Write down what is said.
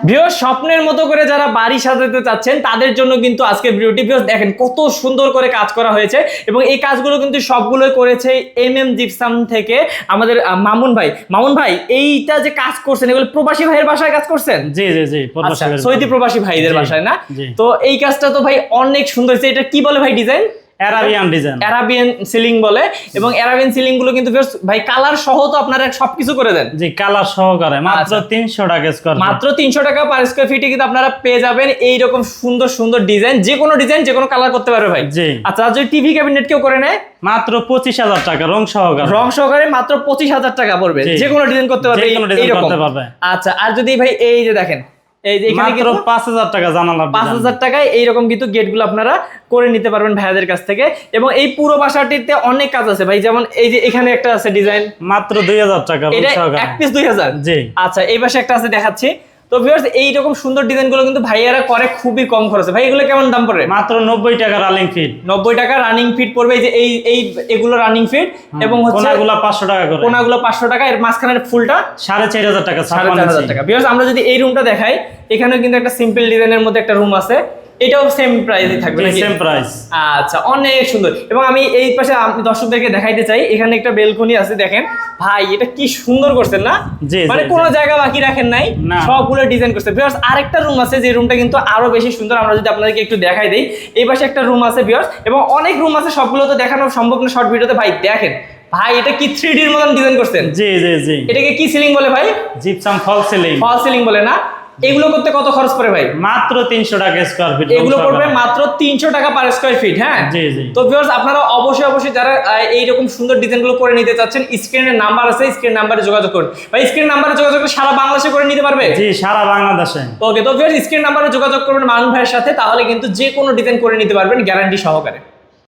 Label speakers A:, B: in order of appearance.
A: Viewers, স্বপ্নের মতো করে যারা বাড়ি সাজাতে চাচ্ছেন তাদের জন্য কিন্তু আজকের ভিডিওটি। ভিউয়ার্স দেখেন কত সুন্দর করে কাজ করা হয়েছে এবং এই কাজগুলো কিন্তু সবগুলোই করেছে জিপসাম থেকে আমাদের মামুন ভাই। মামুন ভাই, এইটা যে কাজ করছেন এগুলো প্রবাসী ভাইয়ের বাসায় কাজ করছেন?
B: জি জি জি,
A: সৌদি প্রবাসী ভাইদের বাসায় না? তো এই কাজটা তো ভাই অনেক সুন্দর হয়েছে। এটা কি বলে ভাই design?
B: Arabian design,
A: Arabian ceiling বলে। এবং অ্যারাবিয়ান সিলিং গুলো কিন্তু ভাই কালার সহ তো আপনারা সবকিছু করে দেন?
B: জি, কালার সহকারে মাত্র 300 টাকা স্কয়ার ফিট।
A: মাত্র 300 টাকা পার স্কয়ার ফিটে কিন্তু আপনারা পেয়ে যাবেন এই রকম সুন্দর সুন্দর ডিজাইন, যে কোনো ডিজাইন যে কোনো কালার করতে পারবে ভাই।
B: জি।
A: আচ্ছা, যদি টিভি ক্যাবিনেট কেউ করে নেয়
B: মাত্র 25,000 টাকা রং সহকারে।
A: রং সহকারে মাত্র 25,000 টাকা পড়বে, যে কোনো ডিজাইন করতে পারবে এইরকম। আচ্ছা, আর যদি ভাই এই যে দেখেন এই যে এখানে
B: মাত্র 5,000 টাকা জানালা,
A: 5,000 টাকায় এইরকম কিন্তু গেটগুলো আপনারা করে নিতে পারবেন ভাইয়াদের কাছ থেকে। এবং এই পুরো বাসাটিতে অনেক কাজ আছে ভাই, যেমন এই যে এখানে একটা আছে ডিজাইন
B: মাত্র 2,000 টাকা রং সহকারে।
A: এক পিস 2,000?
B: জি।
A: আচ্ছা, এই পাশে একটা আছে দেখাচ্ছি। তো ভিউয়ার্স, এইরকম সুন্দর ডিজাইনগুলো কিন্তু ভাইয়ারা করে খুবই কম খরচে। ভাই এগুলো কেমন দাম পড়বে?
B: মাত্র 90 টাকা রানিং ফিট।
A: 90 টাকা রানিং ফিট পড়বে। এই যে এগুলো রানিং ফিট এবং হচ্ছে
B: কোনাগুলো 500 টাকা করে।
A: কোনাগুলো 500 টাকা, এর মাঝখানের ফুলটা
B: 4,500 টাকা।
A: 4,500 টাকা। ভিউয়ার্স, আমরা যদি এই রুমটা দেখাই, এখানেও কিন্তু একটা সিম্পল ডিজাইনের মধ্যে একটা রুম আছে, এটাও সেম প্রাইসই থাকবে নাকি?
B: Same price.
A: আচ্ছা, অনেক সুন্দর। এবং আমি এই পাশে দর্শকদেরকে দেখাইতে চাই, এখানে একটা বেলকনি আছে দেখেন ভাই, এটা কি সুন্দর করছেন না? মানে কোনো জায়গা বাকি রাখেন নাই, সবগুলো ডিজাইন করছে। ভিউয়ার্স, আরেকটা রুম আছে যে রুমটা কিন্তু আরো বেশি সুন্দর, আমরা যদি আপনাদেরকে একটু দেখাই দেই। এই পাশে একটা রুম আছে ভিউয়ার্স, এবং অনেক রুম আছে, সবগুলো তো দেখানো সম্ভব না শর্ট ভিডিওতে। ভাই দেখেন ভাই, এটা কি 3D এর মতন ডিজাইন করছেন?
B: জি জি জি।
A: এটাকে কি সিলিং বলে ভাই?
B: জিপসাম ফল সিলিং।
A: ফল সিলিং বলে না? এগুলো করতে কত খরচ পড়ে ভাই?
B: মাত্র 300 টাকা স্কয়ার ফিট।
A: এগুলো পড়বে মাত্র 300 টাকা পার স্কয়ার ফিট। হ্যাঁ
B: জি জি।
A: তো ভিউয়ার্স, আপনারা অবশ্যই যারা এইরকম সুন্দর ডিজাইনগুলো করে নিতে চাচ্ছেন, স্ক্রিনের নাম্বার আছে, স্ক্রিন নাম্বারে যোগাযোগ করুন। ভাই স্ক্রিন নাম্বারে যোগাযোগ করে সারা বাংলাদেশে করে নিতে পারবে?
B: জি, সারা বাংলাদেশে।
A: ওকে, তো ভিউয়ার্স স্ক্রিন নাম্বারে যোগাযোগ করবেন মামুন ভাইয়ের সাথে, তাহলে কিন্তু যে কোনো ডিজাইন করে নিতে পারবেন গ্যারান্টি সহকারে।